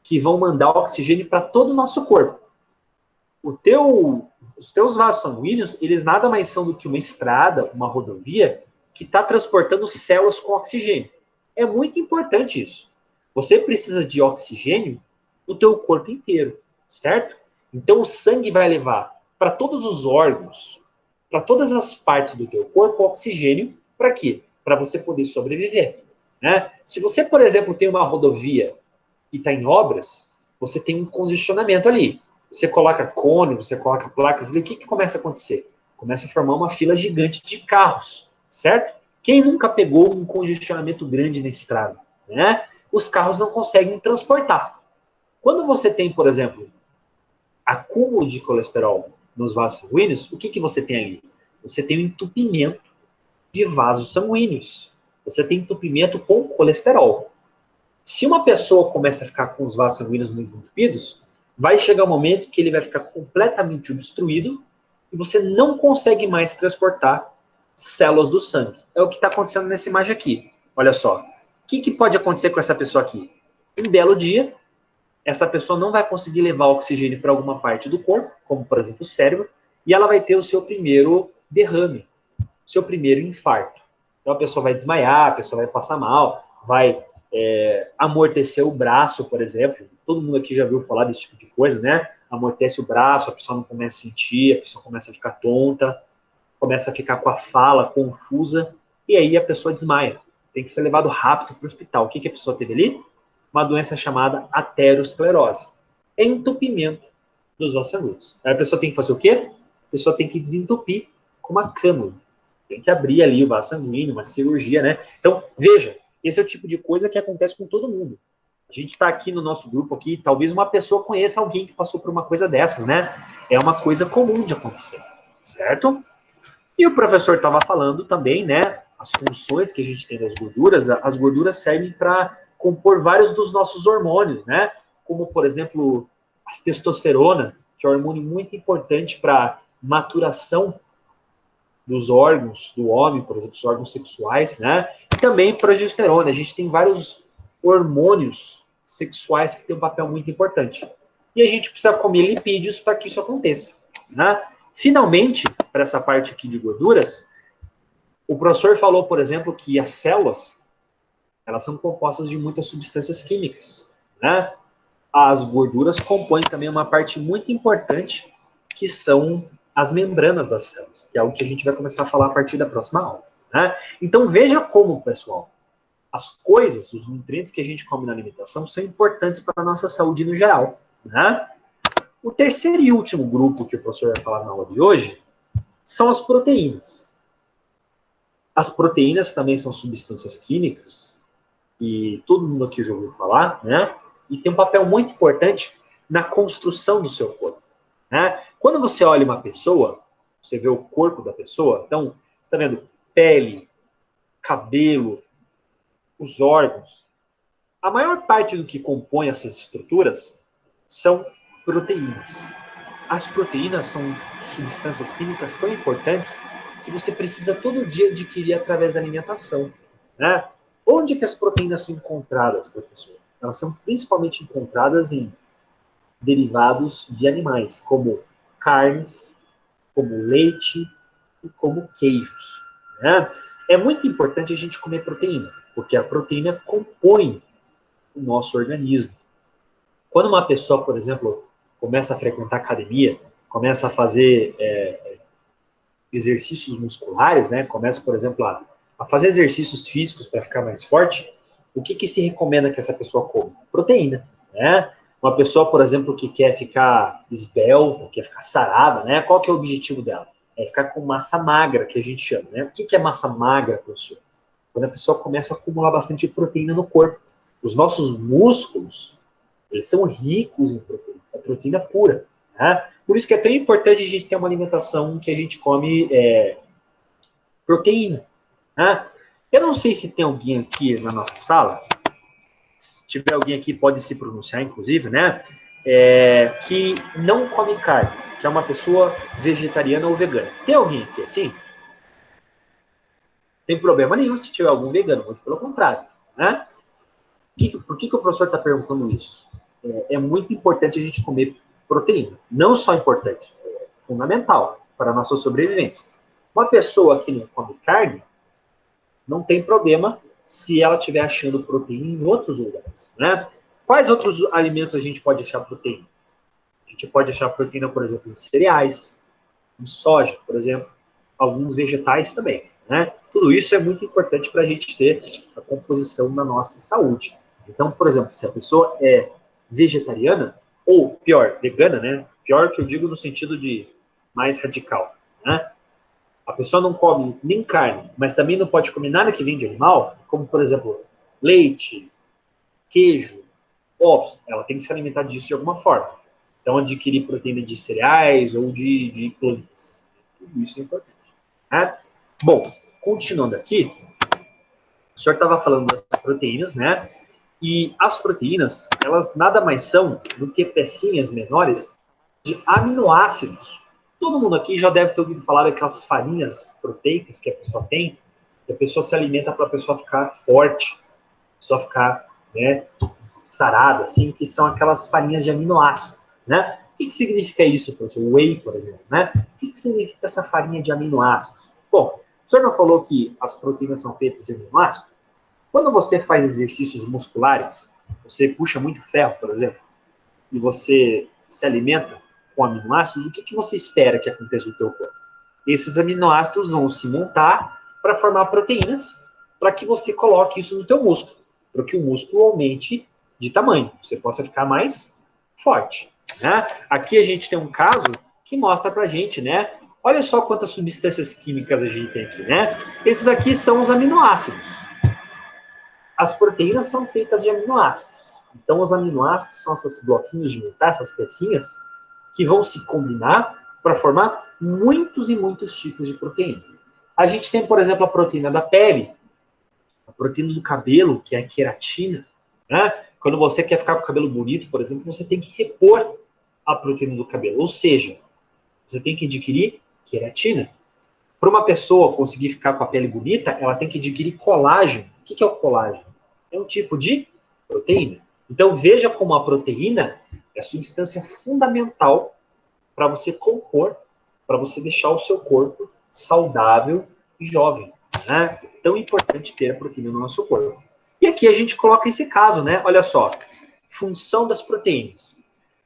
Speaker 1: que vão mandar oxigênio para todo o nosso corpo. Os teus vasos sanguíneos, eles nada mais são do que uma estrada, uma rodovia, que está transportando células com oxigênio. É muito importante isso. Você precisa de oxigênio no teu corpo inteiro, certo? Então o sangue vai levar para todos os órgãos, para todas as partes do teu corpo, oxigênio, para quê? Para você poder sobreviver. Né? Se você, por exemplo, tem uma rodovia que está em obras, você tem um congestionamento ali. Você coloca cone, você coloca placas ali, o que começa a acontecer? Começa a formar uma fila gigante de carros, certo? Quem nunca pegou um congestionamento grande na estrada? Né? Os carros não conseguem transportar. Quando você tem, por exemplo, acúmulo de colesterol nos vasos sanguíneos, o que você tem ali? Você tem um entupimento de vasos sanguíneos. Você tem entupimento com colesterol. Se uma pessoa começa a ficar com os vasos sanguíneos muito entupidos, vai chegar um momento que ele vai ficar completamente obstruído e você não consegue mais transportar células do sangue. É o que está acontecendo nessa imagem aqui. Olha só. O que pode acontecer com essa pessoa aqui? Um belo dia, essa pessoa não vai conseguir levar oxigênio para alguma parte do corpo, como por exemplo o cérebro, e ela vai ter o seu primeiro derrame, o seu primeiro infarto. Então a pessoa vai desmaiar, a pessoa vai passar mal, vai amortecer o braço, por exemplo. Todo mundo aqui já viu falar desse tipo de coisa, né? Amortece o braço, a pessoa não começa a sentir, a pessoa começa a ficar tonta, começa a ficar com a fala confusa, e aí a pessoa desmaia. Tem que ser levado rápido para o hospital. O que a pessoa teve ali? Uma doença chamada aterosclerose. Entupimento dos vasos sanguíneos. Aí a pessoa tem que fazer o quê? A pessoa tem que desentupir com uma cânula. Tem que abrir ali o vaso sanguíneo, uma cirurgia, né? Então, veja, esse é o tipo de coisa que acontece com todo mundo. A gente está aqui no nosso grupo aqui, talvez uma pessoa conheça alguém que passou por uma coisa dessas, né? É uma coisa comum de acontecer, certo? E o professor estava falando também, né? As funções que a gente tem das gorduras, as gorduras servem para compor vários dos nossos hormônios, né? Como, por exemplo, a testosterona, que é um hormônio muito importante para maturação dos órgãos do homem, por exemplo, os órgãos sexuais, né? E também progesterona. A gente tem vários hormônios sexuais que têm um papel muito importante. E a gente precisa comer lipídios para que isso aconteça, né? Finalmente, para essa parte aqui de gorduras, o professor falou, por exemplo, que as células, elas são compostas de muitas substâncias químicas, né? As gorduras compõem também uma parte muito importante, que são as membranas das células, que é algo que a gente vai começar a falar a partir da próxima aula, né? Então veja como, pessoal, as coisas, os nutrientes que a gente come na alimentação são importantes para a nossa saúde no geral, né? O terceiro e último grupo que o professor vai falar na aula de hoje são as proteínas. As proteínas também são substâncias químicas, que todo mundo aqui já ouviu falar, né? E tem um papel muito importante na construção do seu corpo, né? Quando você olha uma pessoa, você vê o corpo da pessoa, então, você está vendo pele, cabelo, os órgãos. A maior parte do que compõe essas estruturas são proteínas. As proteínas são substâncias químicas tão importantes que você precisa todo dia adquirir através da alimentação, né? Onde que as proteínas são encontradas, professor? Elas são principalmente encontradas em derivados de animais, como carnes, como leite e como queijos, né? É muito importante a gente comer proteína, porque a proteína compõe o nosso organismo. Quando uma pessoa, por exemplo, começa a frequentar academia, começa a fazer exercícios musculares, né? Começa, por exemplo, a fazer exercícios físicos para ficar mais forte, o que se recomenda que essa pessoa coma? Proteína, né? Uma pessoa, por exemplo, que quer ficar esbelta, quer ficar sarada, né? Qual que é o objetivo dela? É ficar com massa magra, que a gente chama, né? O que é massa magra, professor? Quando a pessoa começa a acumular bastante proteína no corpo. Os nossos músculos, eles são ricos em proteína, é proteína pura, né? Por isso que é tão importante a gente ter uma alimentação que a gente come proteína, né? Eu não sei se tem alguém aqui na nossa sala, se tiver alguém aqui pode se pronunciar, inclusive, né? Que não come carne, que é uma pessoa vegetariana ou vegana. Tem alguém aqui assim? Não tem problema nenhum se tiver algum vegano, muito pelo contrário, né? Por que o professor está perguntando isso? É muito importante a gente comer proteína. Não só importante, é fundamental para a nossa sobrevivência. Uma pessoa que não come carne, não tem problema se ela estiver achando proteína em outros lugares, né? Quais outros alimentos a gente pode achar proteína? A gente pode achar proteína, por exemplo, em cereais, em soja, por exemplo, alguns vegetais também, né? Tudo isso é muito importante para a gente ter a composição da nossa saúde. Então, por exemplo, se a pessoa é vegetariana, ou pior, vegana, né? Pior que eu digo no sentido de mais radical, né? A pessoa não come nem carne, mas também não pode comer nada que vem de animal, como, por exemplo, leite, queijo, ovos. Ela tem que se alimentar disso de alguma forma. Então, adquirir proteína de cereais ou de plantas. Tudo isso é importante, né? Bom, continuando aqui, O senhor estava falando das proteínas, né? E as proteínas, elas nada mais são do que pecinhas menores de aminoácidos. Todo mundo aqui já deve ter ouvido falar daquelas farinhas proteicas que a pessoa tem, que a pessoa se alimenta para a pessoa ficar forte, a pessoa ficar, né, sarada, assim, que são aquelas farinhas de aminoácido, né? O que significa isso, professor? Whey, por exemplo, né? O que significa essa farinha de aminoácidos? Bom, o senhor não falou que as proteínas são feitas de aminoácidos? Quando você faz exercícios musculares, você puxa muito ferro, por exemplo, e você se alimenta com aminoácidos, o que você espera que aconteça no teu corpo? Esses aminoácidos vão se montar para formar proteínas, para que você coloque isso no teu músculo, para que o músculo aumente de tamanho, você possa ficar mais forte. Né? Aqui a gente tem um caso que mostra para a gente, né? Olha só quantas substâncias químicas a gente tem aqui, né? Esses aqui são os aminoácidos. As proteínas são feitas de aminoácidos. Então, os aminoácidos são esses bloquinhos de montar, essas pecinhas, que vão se combinar para formar muitos e muitos tipos de proteína. A gente tem, por exemplo, a proteína da pele, a proteína do cabelo, que é a queratina. Né? Quando você quer ficar com o cabelo bonito, por exemplo, você tem que repor a proteína do cabelo. Ou seja, você tem que adquirir queratina. Para uma pessoa conseguir ficar com a pele bonita, ela tem que adquirir colágeno. O que é o colágeno? É um tipo de proteína. Então, veja como a proteína é a substância fundamental para você compor, para você deixar o seu corpo saudável e jovem. Né? É tão importante ter a proteína no nosso corpo. E aqui a gente coloca esse caso, né? Olha só, função das proteínas.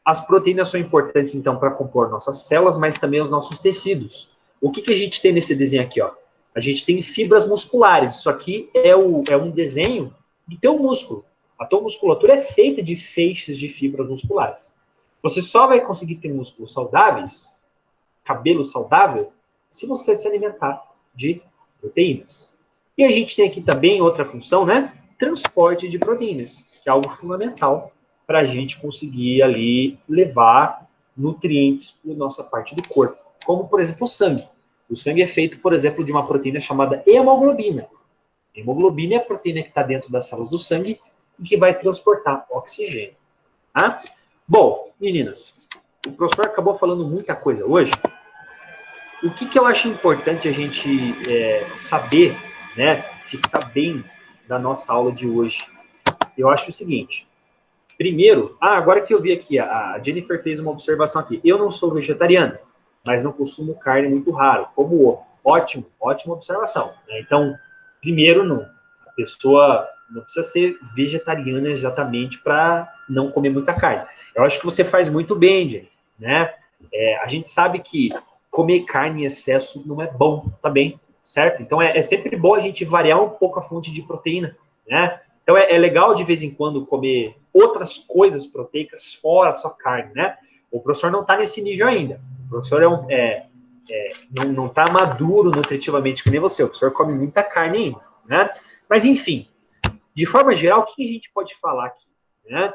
Speaker 1: As proteínas são importantes, então, para compor nossas células, mas também os nossos tecidos. O que a gente tem nesse desenho aqui? Ó? A gente tem fibras musculares. Isso aqui é um desenho do teu músculo. A tua musculatura é feita de feixes de fibras musculares. Você só vai conseguir ter músculos saudáveis, cabelo saudável, se você se alimentar de proteínas. E a gente tem aqui também outra função, né? Transporte de proteínas, que é algo fundamental para a gente conseguir ali levar nutrientes para a nossa parte do corpo, como, por exemplo, o sangue. O sangue é feito, por exemplo, de uma proteína chamada hemoglobina. A hemoglobina é a proteína que está dentro das células do sangue e que vai transportar oxigênio. Tá? Bom, meninas, o professor acabou falando muita coisa hoje. O que eu acho importante a gente saber, né, fixar bem da nossa aula de hoje? Eu acho o seguinte. Primeiro, agora que eu vi aqui, a Jennifer fez uma observação aqui. Eu não sou vegetariana, mas não consumo carne muito raro, como ovo. Ótimo, ótima observação. Né? Então, primeiro, a pessoa não precisa ser vegetariana exatamente para não comer muita carne. Eu acho que você faz muito bem, Jennifer. Né? A gente sabe que comer carne em excesso não é bom também, certo? Então, é sempre bom a gente variar um pouco a fonte de proteína, né? Então, é legal, de vez em quando, comer outras coisas proteicas fora só carne, né? O professor não está nesse nível ainda. O professor não está maduro nutritivamente que nem você. O professor come muita carne ainda, né? Mas, enfim, de forma geral, o que a gente pode falar aqui, né?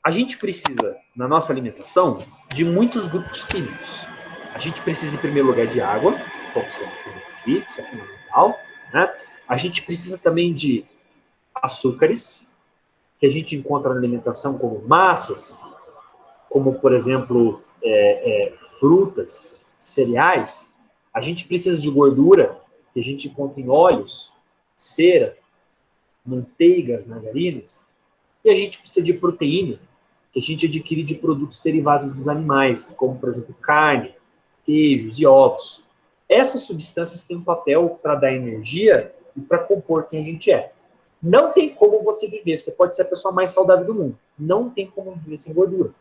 Speaker 1: A gente precisa, na nossa alimentação, de muitos grupos químicos. A gente precisa, em primeiro lugar, de água, como aqui, isso é fundamental, né? A gente precisa também de açúcares, que a gente encontra na alimentação como massas, como, por exemplo, frutas, cereais. A gente precisa de gordura, que a gente encontra em óleos, cera, manteigas, margarinas. E a gente precisa de proteína, que a gente adquire de produtos derivados dos animais, como, por exemplo, carne, queijos e ovos. Essas substâncias têm um papel para dar energia e para compor quem a gente é. Não tem como você viver, você pode ser a pessoa mais saudável do mundo. Não tem como viver sem gordura.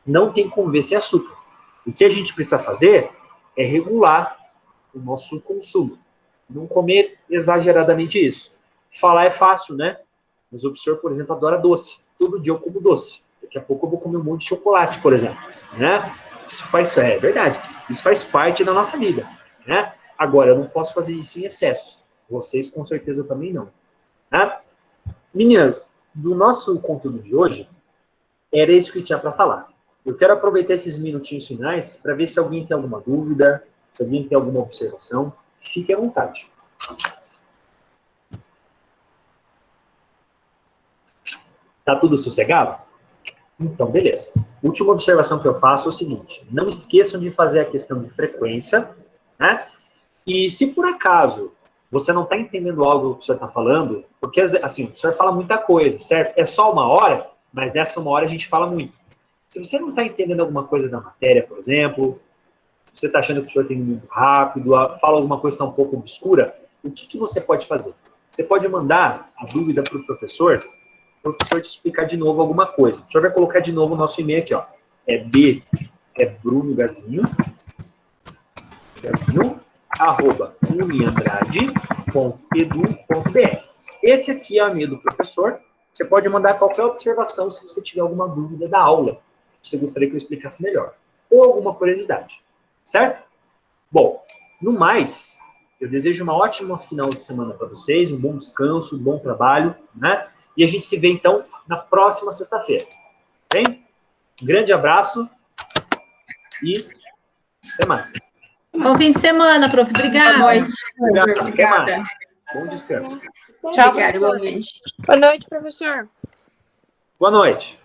Speaker 1: Não tem como viver sem açúcar. O que a gente precisa fazer é regular o nosso consumo. Não comer exageradamente isso. Falar é fácil, né? Mas o professor, por exemplo, adora doce. Todo dia eu como doce. Daqui a pouco eu vou comer um monte de chocolate, por exemplo. Né? É verdade. Isso faz parte da nossa vida. Né? Agora, eu não posso fazer isso em excesso. Vocês, com certeza, também não. Né? Meninas, do nosso conteúdo de hoje, era isso que tinha para falar. Eu quero aproveitar esses minutinhos finais para ver se alguém tem alguma dúvida, se alguém tem alguma observação. Fique à vontade. Tá tudo sossegado? Então, beleza. Última observação que eu faço é o seguinte: não esqueçam de fazer a questão de frequência, né? E se por acaso você não está entendendo algo que o senhor está falando, porque assim, o senhor fala muita coisa, certo? É só 1 hora, mas nessa 1 hora a gente fala muito. Se você não está entendendo alguma coisa da matéria, por exemplo, se você está achando que o senhor tem muito rápido, fala alguma coisa que está um pouco obscura, o que você pode fazer? Você pode mandar a dúvida para o professor te explicar de novo alguma coisa. O senhor vai colocar de novo o nosso e-mail aqui, ó. Bruno Gavinho, @uniandrade.edu.br. Esse aqui é o e-mail do professor. Você pode mandar qualquer observação se você tiver alguma dúvida da aula, que você gostaria que eu explicasse melhor, ou alguma curiosidade, certo? Bom, no mais, eu desejo uma ótima final de semana para vocês, um bom descanso, um bom trabalho, né? E a gente se vê, então, na próxima sexta-feira. Bem? Um grande abraço e até mais.
Speaker 2: Bom fim de semana, prof. Obrigada.
Speaker 3: Boa noite.
Speaker 1: Obrigada. Bom descanso.
Speaker 3: Tchau, obrigada, boa noite.
Speaker 4: Boa noite, professor.
Speaker 1: Boa noite.